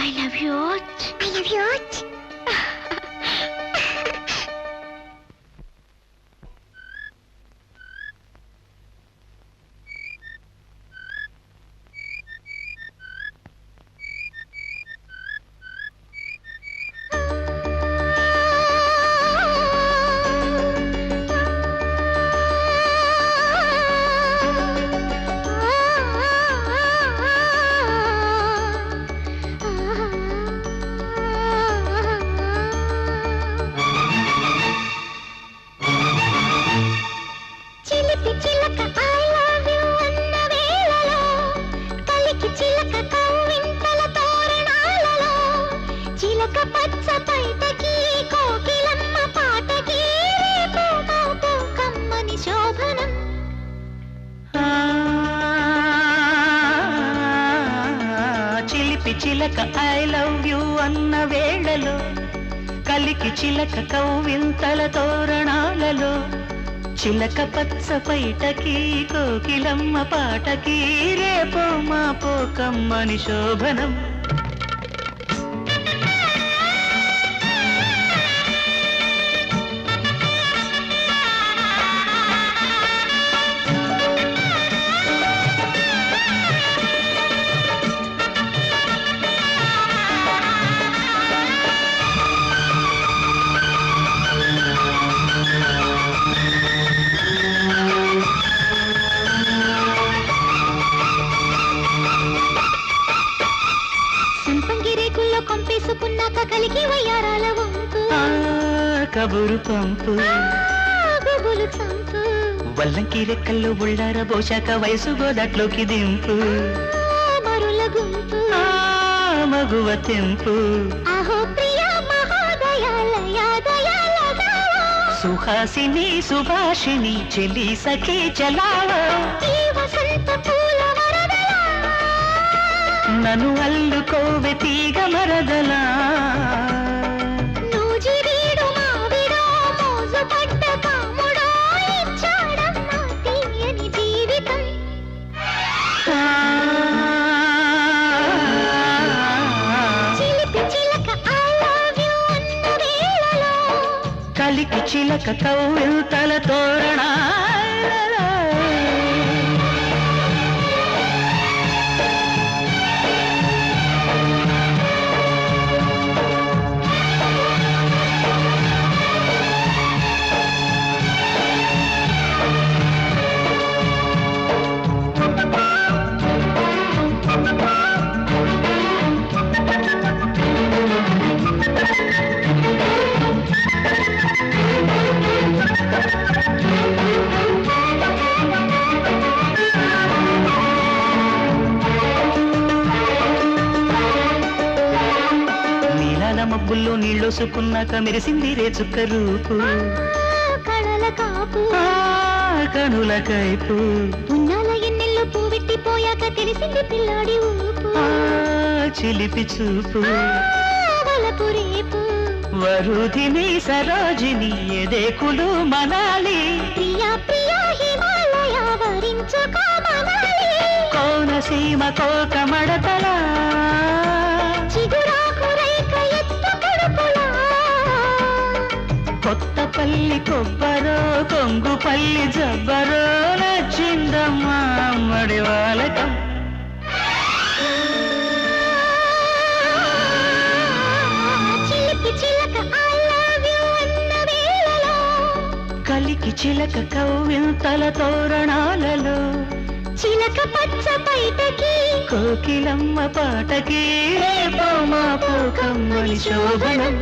I love you. I love you. చిలక I love you అన్న వేళలో కలికి చిలక కవ్వింతల తోరణాలలో చిలక పచ్చ పైటకి కోకిలమ్మ పాటకి రేపో మాపో కమ్మని శోభనం. కొంపేసుకున్నాక కలిగి వయ్యారాల వంపు కబురు పంపు గుబులు చంపు వల్లంకి రెక్కల్లో ఉళ్ళార బోశాక వయసు గోదట్లోకి దింపు మరుల గుంపు మగువ తెంపు అహో ప్రియా మహాదయాలయ సుహాసిని సుభాషిణి చెలి సఖి చలావ వసంత పూల నన్ను అల్లుకోవె తీగ మరదలా నూజివీడు మావిడో మోజు పడ్డ కాముడో ఇచ్చాడమ్మా తీయని జీవితం. చిలిపి చిలక ఐ లవ్ యూ అన్న వేళలో కలికి చిలక కవ్వింతల తోరణాలలో మబ్బుల్లో నీళ్ళోసుకున్నాక మెరిసింది రే చుక్క రూపు కళల కాపు కనుల కైపు ఉన్నాల ఎన్నెల్లో పువ్వెట్టిపోయాక తెలిసింది పిల్లాడి ఊపు చిలిపి చూపు వలపు రేపు వరుధిని సరోజిని ఎదేకులు మనాలి ప్రియా ప్రియా హిమాలయ వరించుకో మనాలి కోనసీమ కోక మడతలా చిగురాకు రేఖ ఎత్తు కడుపులా కొత్తపల్లి కొబ్బరో కొంగుపల్లి జబ్బరో నచ్చిందమ్మా అమ్మడి వాలకం. చిలిపి చిలక ఐ లవ్ యూ అన్న వేళలో కలికి చిలక కవ్వింతల తోరణాలలో చిలక పచ్చ పైటకి కోకిలమ్మ పాటకి రేపో మాపో కమ్మని శోభనం.